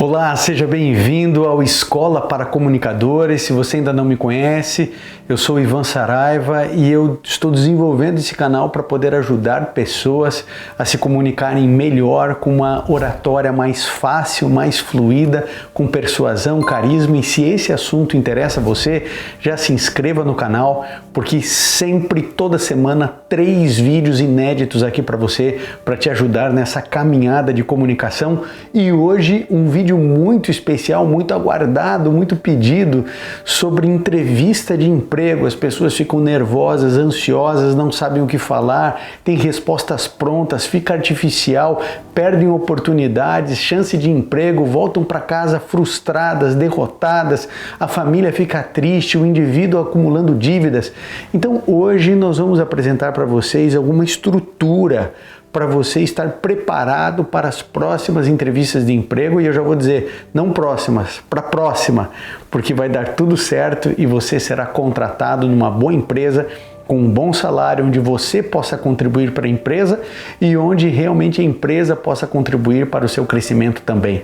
Olá, seja bem-vindo ao Escola para Comunicadores. Se você ainda não me conhece, eu sou Ivan Saraiva e eu estou desenvolvendo esse canal para poder ajudar pessoas a se comunicarem melhor, com uma oratória mais fácil, mais fluida, com persuasão, carisma. E se esse assunto interessa a você, já se inscreva no canal, porque sempre, toda semana, 3 vídeos inéditos aqui para você, para te ajudar nessa caminhada de comunicação. E hoje um vídeo muito especial, muito aguardado, muito pedido sobre entrevista de emprego. As pessoas ficam nervosas, ansiosas, não sabem o que falar, têm respostas prontas, fica artificial, perdem oportunidades, chance de emprego, voltam para casa frustradas, derrotadas, a família fica triste, o indivíduo acumulando dívidas. Então hoje nós vamos apresentar para vocês alguma estrutura para você estar preparado para as próximas entrevistas de emprego, e eu já vou dizer, não próximas, para a próxima, porque vai dar tudo certo e você será contratado numa boa empresa, com um bom salário, onde você possa contribuir para a empresa e onde realmente a empresa possa contribuir para o seu crescimento também.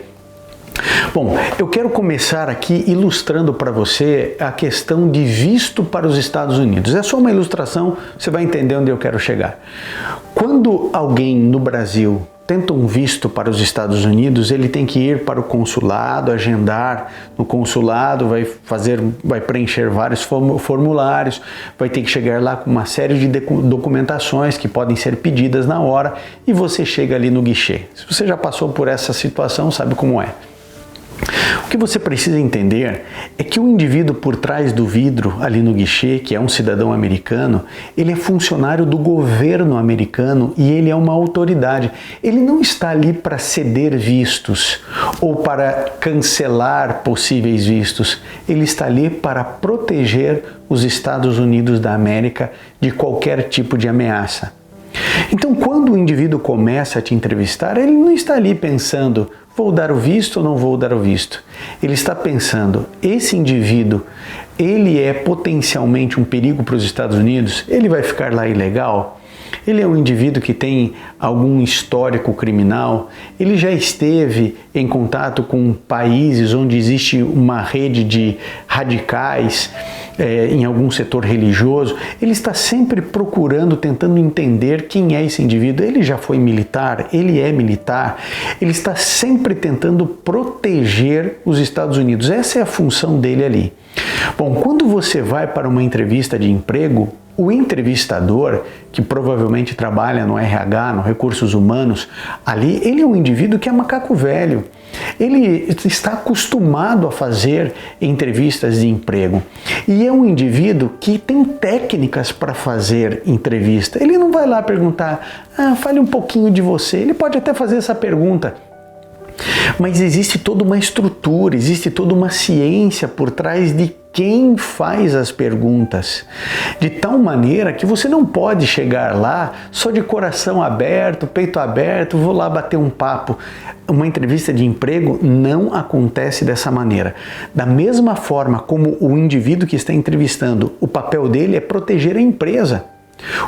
Bom, eu quero começar aqui ilustrando para você a questão de visto para os Estados Unidos. É só uma ilustração, você vai entender onde eu quero chegar. Quando alguém no Brasil tenta um visto para os Estados Unidos, ele tem que ir para o consulado, agendar no consulado, vai preencher vários formulários, vai ter que chegar lá com uma série de documentações que podem ser pedidas na hora e você chega ali no guichê. Se você já passou por essa situação, sabe como é. O que você precisa entender é que o indivíduo por trás do vidro ali no guichê, que é um cidadão americano, ele é funcionário do governo americano e ele é uma autoridade. Ele não está ali para ceder vistos ou para cancelar possíveis vistos. Ele está ali para proteger os Estados Unidos da América de qualquer tipo de ameaça. Então, quando o indivíduo começa a te entrevistar, ele não está ali pensando, vou dar o visto ou não vou dar o visto? Ele está pensando, esse indivíduo, ele é potencialmente um perigo para os Estados Unidos? Ele vai ficar lá ilegal? Ele é um indivíduo que tem algum histórico criminal? Ele já esteve em contato com países onde existe uma rede de radicais em algum setor religioso? Ele está sempre procurando, tentando entender quem é esse indivíduo. Ele já foi militar? Ele é militar? Ele está sempre tentando proteger os Estados Unidos. Essa é a função dele ali. Bom, quando você vai para uma entrevista de emprego, o entrevistador, que provavelmente trabalha no RH, no Recursos Humanos, ali, ele é um indivíduo que é macaco velho. Ele está acostumado a fazer entrevistas de emprego. E é um indivíduo que tem técnicas para fazer entrevista. Ele não vai lá perguntar, fale um pouquinho de você. Ele pode até fazer essa pergunta. Mas existe toda uma estrutura, existe toda uma ciência por trás de quem faz as perguntas, de tal maneira que você não pode chegar lá só de coração aberto, peito aberto, vou lá bater um papo. Uma entrevista de emprego não acontece dessa maneira. Da mesma forma como o indivíduo que está entrevistando, o papel dele é proteger a empresa.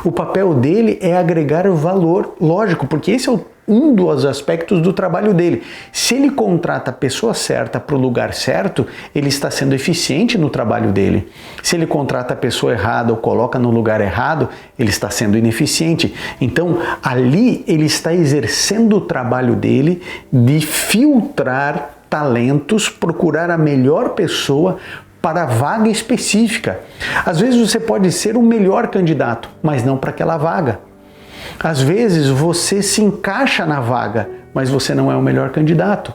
O papel dele é agregar valor, lógico, porque esse é um dos aspectos do trabalho dele. Se ele contrata a pessoa certa para o lugar certo, ele está sendo eficiente no trabalho dele. Se ele contrata a pessoa errada ou coloca no lugar errado, ele está sendo ineficiente. Então, ali ele está exercendo o trabalho dele de filtrar talentos, procurar a melhor pessoa para a vaga específica. Às vezes você pode ser o melhor candidato, mas não para aquela vaga. Às vezes você se encaixa na vaga, mas você não é o melhor candidato.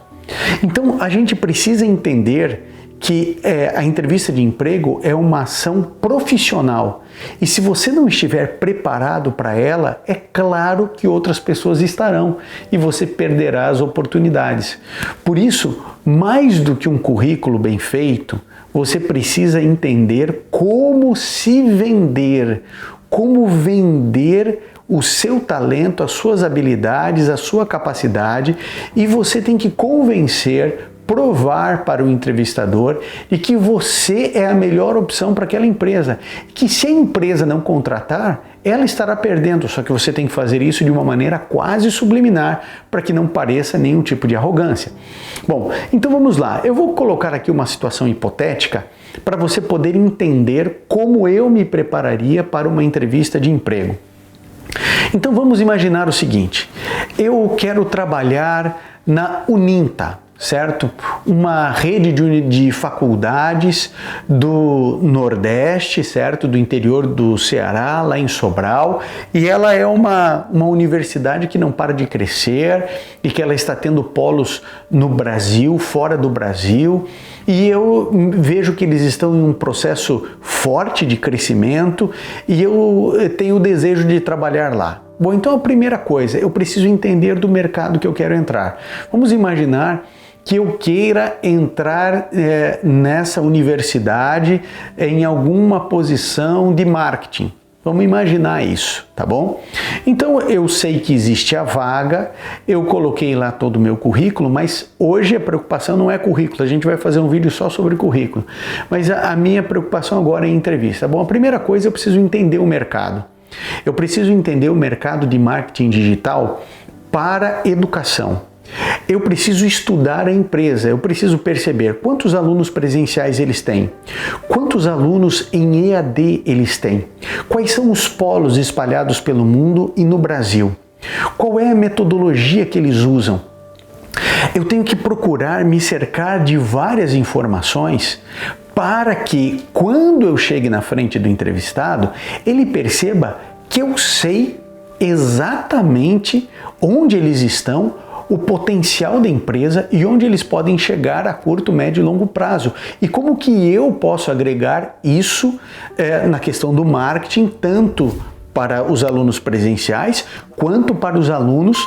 Então a gente precisa entender que a entrevista de emprego é uma ação profissional. E se você não estiver preparado para ela, é claro que outras pessoas estarão e você perderá as oportunidades. Por isso, mais do que um currículo bem feito, você precisa entender como se vender, como vender o seu talento, as suas habilidades, a sua capacidade, e você tem que convencer provar para o entrevistador de que você é a melhor opção para aquela empresa. Que se a empresa não contratar, ela estará perdendo, só que você tem que fazer isso de uma maneira quase subliminar, para que não pareça nenhum tipo de arrogância. Bom, então vamos lá. Eu vou colocar aqui uma situação hipotética para você poder entender como eu me prepararia para uma entrevista de emprego. Então vamos imaginar o seguinte: eu quero trabalhar na Uninta, certo? Uma rede de faculdades do Nordeste, certo? Do interior do Ceará, lá em Sobral, e ela é uma universidade que não para de crescer e que ela está tendo polos no Brasil, fora do Brasil, e eu vejo que eles estão em um processo forte de crescimento e eu tenho o desejo de trabalhar lá. Bom, então a primeira coisa, eu preciso entender do mercado que eu quero entrar. Vamos imaginar que eu queira entrar nessa universidade em alguma posição de marketing. Vamos imaginar isso, tá bom? Então eu sei que existe a vaga, eu coloquei lá todo o meu currículo, mas hoje a preocupação não é currículo, a gente vai fazer um vídeo só sobre currículo. Mas a minha preocupação agora é entrevista. Bom, a primeira coisa, eu preciso entender o mercado. Eu preciso entender o mercado de marketing digital para educação. Eu preciso estudar a empresa, eu preciso perceber quantos alunos presenciais eles têm, quantos alunos em EAD eles têm, quais são os polos espalhados pelo mundo e no Brasil, qual é a metodologia que eles usam. Eu tenho que procurar me cercar de várias informações para que, quando eu chegue na frente do entrevistado, ele perceba que eu sei exatamente onde eles estão, o potencial da empresa e onde eles podem chegar a curto, médio e longo prazo. E como que eu posso agregar isso na questão do marketing, tanto para os alunos presenciais, quanto para os alunos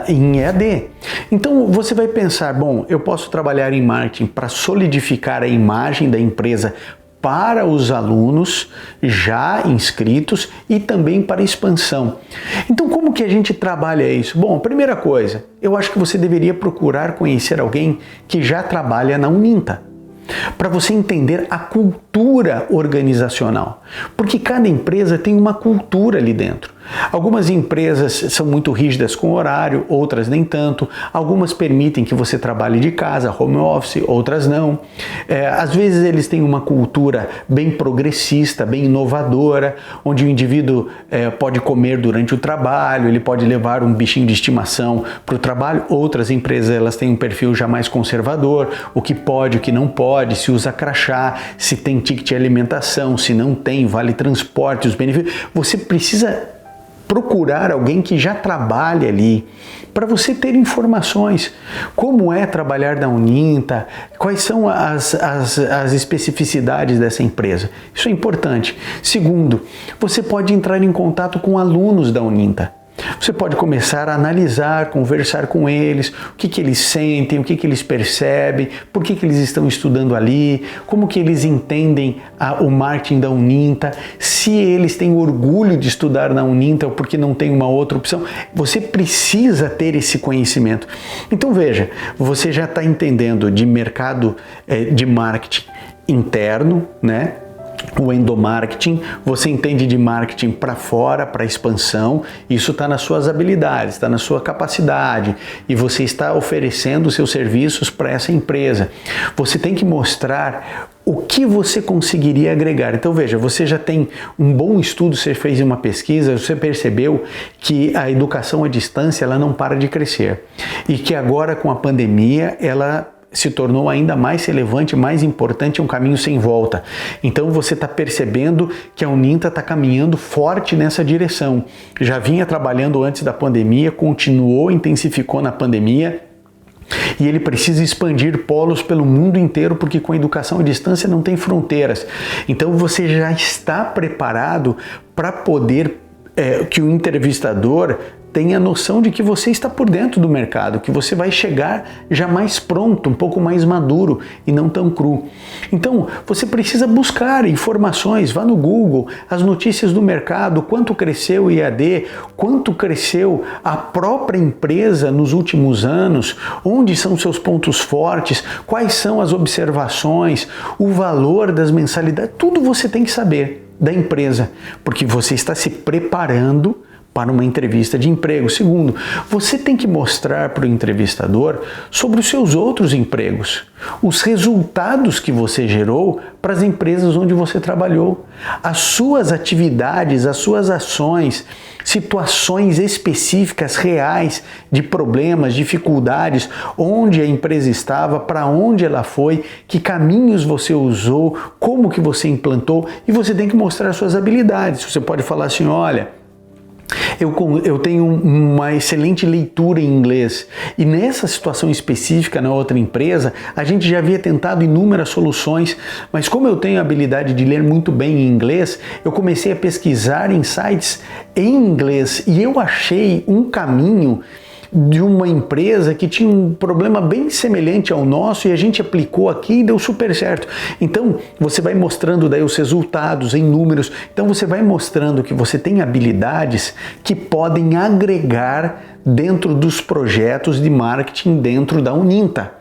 em EAD. Então você vai pensar, bom, eu posso trabalhar em marketing para solidificar a imagem da empresa para os alunos já inscritos e também para expansão. Então como que a gente trabalha isso? Bom, primeira coisa, eu acho que você deveria procurar conhecer alguém que já trabalha na Uninta, para você entender a cultura organizacional, porque cada empresa tem uma cultura ali dentro. Algumas empresas são muito rígidas com horário, outras nem tanto. Algumas permitem que você trabalhe de casa, home office, outras não. Às vezes eles têm uma cultura bem progressista, bem inovadora, onde o indivíduo pode comer durante o trabalho, ele pode levar um bichinho de estimação para o trabalho. Outras empresas elas têm um perfil já mais conservador, o que pode, o que não pode, se usa crachá, se tem ticket de alimentação, se não tem, vale transporte, os benefícios. Você precisa procurar alguém que já trabalha ali, para você ter informações. Como é trabalhar na Uninta, quais são as especificidades dessa empresa. Isso é importante. Segundo, você pode entrar em contato com alunos da Uninta. Você pode começar a analisar, conversar com eles, o que eles sentem, o que eles percebem, por que eles estão estudando ali, como que eles entendem o marketing da Uninta, se eles têm orgulho de estudar na Uninta ou porque não tem uma outra opção. Você precisa ter esse conhecimento. Então veja, você já está entendendo de mercado de marketing interno, né? O endomarketing, você entende de marketing para fora, para expansão, isso está nas suas habilidades, está na sua capacidade e você está oferecendo seus serviços para essa empresa. Você tem que mostrar o que você conseguiria agregar. Então veja, você já tem um bom estudo, você fez uma pesquisa, você percebeu que a educação à distância ela não para de crescer e que agora com a pandemia ela se tornou ainda mais relevante, mais importante, é um caminho sem volta. Então você está percebendo que a Uninta está caminhando forte nessa direção. Já vinha trabalhando antes da pandemia, continuou, intensificou na pandemia, e ele precisa expandir polos pelo mundo inteiro, porque com a educação à distância não tem fronteiras. Então você já está preparado para poder que o entrevistador tenha noção de que você está por dentro do mercado, que você vai chegar já mais pronto, um pouco mais maduro e não tão cru. Então, você precisa buscar informações, vá no Google, as notícias do mercado, quanto cresceu o IAD, quanto cresceu a própria empresa nos últimos anos, onde são seus pontos fortes, quais são as observações, o valor das mensalidades, tudo você tem que saber da empresa, porque você está se preparando para uma entrevista de emprego. Segundo, você tem que mostrar para o entrevistador sobre os seus outros empregos, os resultados que você gerou para as empresas onde você trabalhou, as suas atividades, as suas ações, situações específicas, reais, de problemas, dificuldades, onde a empresa estava, para onde ela foi, que caminhos você usou, como que você implantou, e você tem que mostrar suas habilidades. Você pode falar assim, olha, eu tenho uma excelente leitura em inglês e nessa situação específica na outra empresa, a gente já havia tentado inúmeras soluções, mas como eu tenho a habilidade de ler muito bem em inglês, eu comecei a pesquisar em sites em inglês e eu achei um caminho de uma empresa que tinha um problema bem semelhante ao nosso e a gente aplicou aqui e deu super certo. Então, você vai mostrando daí os resultados em números. Então, você vai mostrando que você tem habilidades que podem agregar dentro dos projetos de marketing dentro da Uninta.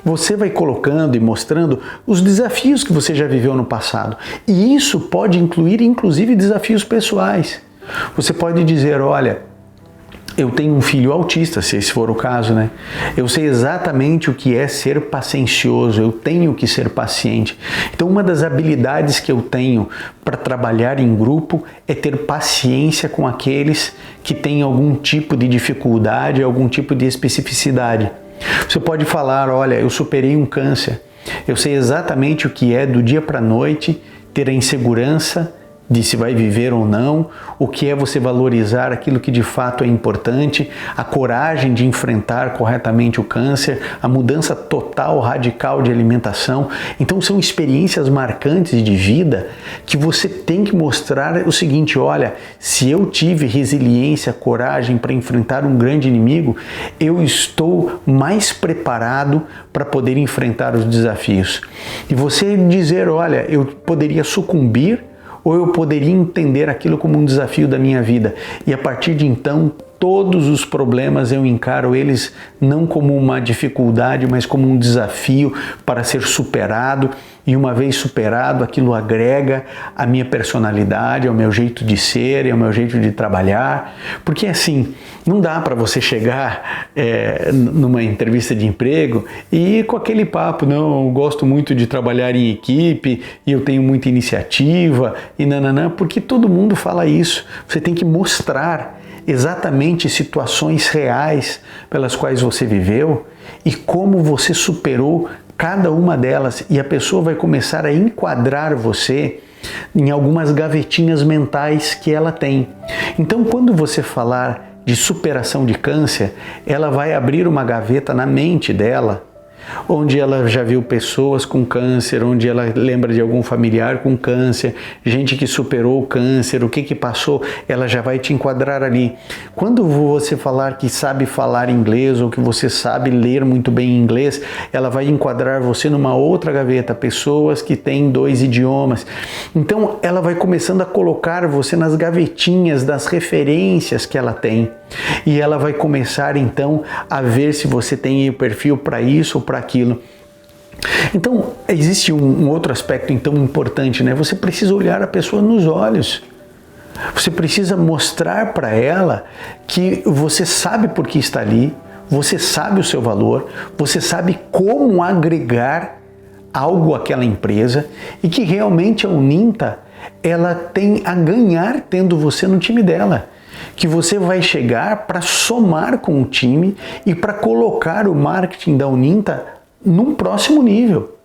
Você vai colocando e mostrando os desafios que você já viveu no passado. E isso pode incluir, inclusive, desafios pessoais. Você pode dizer, olha, eu tenho um filho autista, se esse for o caso, né? Eu sei exatamente o que é ser paciencioso, eu tenho que ser paciente. Então, uma das habilidades que eu tenho para trabalhar em grupo é ter paciência com aqueles que têm algum tipo de dificuldade, algum tipo de especificidade. Você pode falar, olha, eu superei um câncer, eu sei exatamente o que é do dia para a noite ter a insegurança de se vai viver ou não, o que é você valorizar aquilo que de fato é importante, a coragem de enfrentar corretamente o câncer, a mudança total, radical de alimentação. Então são experiências marcantes de vida que você tem que mostrar o seguinte, olha, se eu tive resiliência, coragem para enfrentar um grande inimigo, eu estou mais preparado para poder enfrentar os desafios. E você dizer, olha, eu poderia sucumbir ou eu poderia entender aquilo como um desafio da minha vida. E a partir de então, todos os problemas eu encaro eles não como uma dificuldade, mas como um desafio para ser superado. E uma vez superado, aquilo agrega a minha personalidade, ao meu jeito de ser e ao meu jeito de trabalhar. Porque assim, não dá para você chegar numa entrevista de emprego e ir com aquele papo, não, eu gosto muito de trabalhar em equipe e eu tenho muita iniciativa e nananã, porque todo mundo fala isso. Você tem que mostrar exatamente situações reais pelas quais você viveu e como você superou cada uma delas, e a pessoa vai começar a enquadrar você em algumas gavetinhas mentais que ela tem. Então, quando você falar de superação de câncer, ela vai abrir uma gaveta na mente dela, onde ela já viu pessoas com câncer, onde ela lembra de algum familiar com câncer, gente que superou o câncer, o que passou, ela já vai te enquadrar ali. Quando você falar que sabe falar inglês ou que você sabe ler muito bem inglês, ela vai enquadrar você numa outra gaveta, pessoas que têm 2 idiomas. Então ela vai começando a colocar você nas gavetinhas das referências que ela tem. E ela vai começar então a ver se você tem o perfil para isso ou para aquilo. Então existe um outro aspecto então importante, né? Você precisa olhar a pessoa nos olhos. Você precisa mostrar para ela que você sabe por que está ali, você sabe o seu valor, você sabe como agregar algo àquela empresa e que realmente a Uninta ela tem a ganhar tendo você no time dela. Que você vai chegar para somar com o time e para colocar o marketing da Uninta num próximo nível.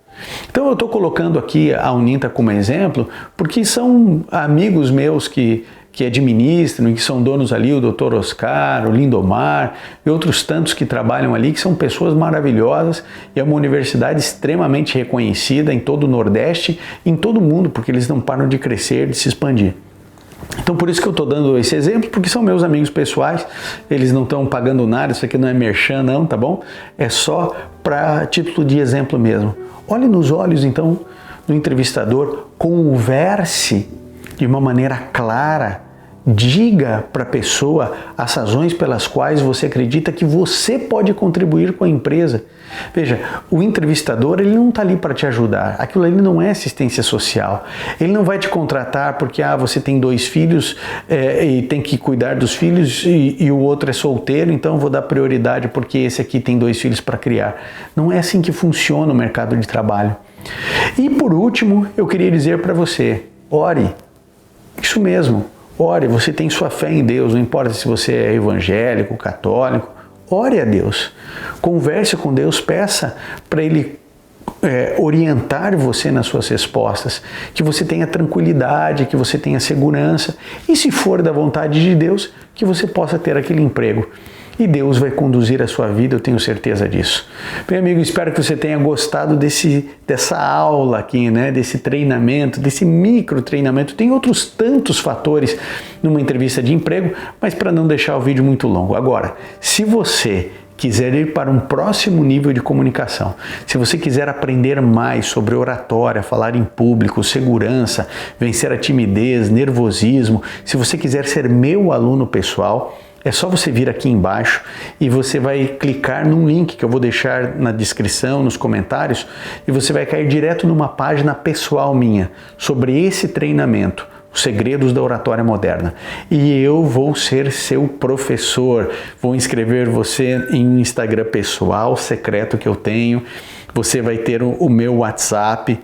Então eu estou colocando aqui a Uninta como exemplo porque são amigos meus que administram e que são donos ali, o Dr. Oscar, o Lindomar e outros tantos que trabalham ali, que são pessoas maravilhosas e é uma universidade extremamente reconhecida em todo o Nordeste e em todo o mundo, porque eles não param de crescer, de se expandir. Então por isso que eu estou dando esse exemplo, porque são meus amigos pessoais, eles não estão pagando nada, isso aqui não é merchan não, tá bom? É só para título de exemplo mesmo. Olhe nos olhos então do entrevistador, converse de uma maneira clara, diga para a pessoa as razões pelas quais você acredita que você pode contribuir com a empresa. Veja, o entrevistador ele não está ali para te ajudar, aquilo ali não é assistência social. Ele não vai te contratar porque você tem 2 filhos e tem que cuidar dos filhos e o outro é solteiro, então eu vou dar prioridade porque esse aqui tem 2 filhos para criar. Não é assim que funciona o mercado de trabalho. E por último, eu queria dizer para você, ore, isso mesmo. Ore, você tem sua fé em Deus, não importa se você é evangélico, católico, ore a Deus, converse com Deus, peça para Ele orientar você nas suas respostas, que você tenha tranquilidade, que você tenha segurança e, se for da vontade de Deus, que você possa ter aquele emprego. E Deus vai conduzir a sua vida, eu tenho certeza disso. Bem, amigo, espero que você tenha gostado dessa aula aqui, né? Desse treinamento, desse micro treinamento. Tem outros tantos fatores numa entrevista de emprego, mas para não deixar o vídeo muito longo. Agora, se você quiser ir para um próximo nível de comunicação, se você quiser aprender mais sobre oratória, falar em público, segurança, vencer a timidez, nervosismo, se você quiser ser meu aluno pessoal, é só você vir aqui embaixo e você vai clicar num link que eu vou deixar na descrição, nos comentários, e você vai cair direto numa página pessoal minha sobre esse treinamento, os segredos da oratória moderna. E eu vou ser seu professor, vou inscrever você em um Instagram pessoal secreto que eu tenho, você vai ter o meu WhatsApp,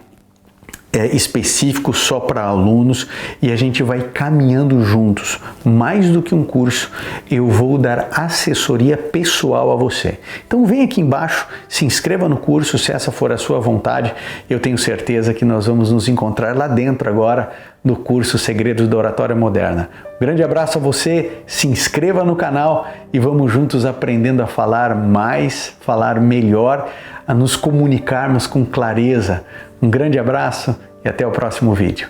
específico só para alunos, e a gente vai caminhando juntos. Mais do que um curso, eu vou dar assessoria pessoal a você. Então vem aqui embaixo, se inscreva no curso, se essa for a sua vontade. Eu tenho certeza que nós vamos nos encontrar lá dentro agora no curso Segredos da Oratória Moderna. Um grande abraço a você, se inscreva no canal e vamos juntos aprendendo a falar mais, falar melhor, a nos comunicarmos com clareza. Um grande abraço e até o próximo vídeo.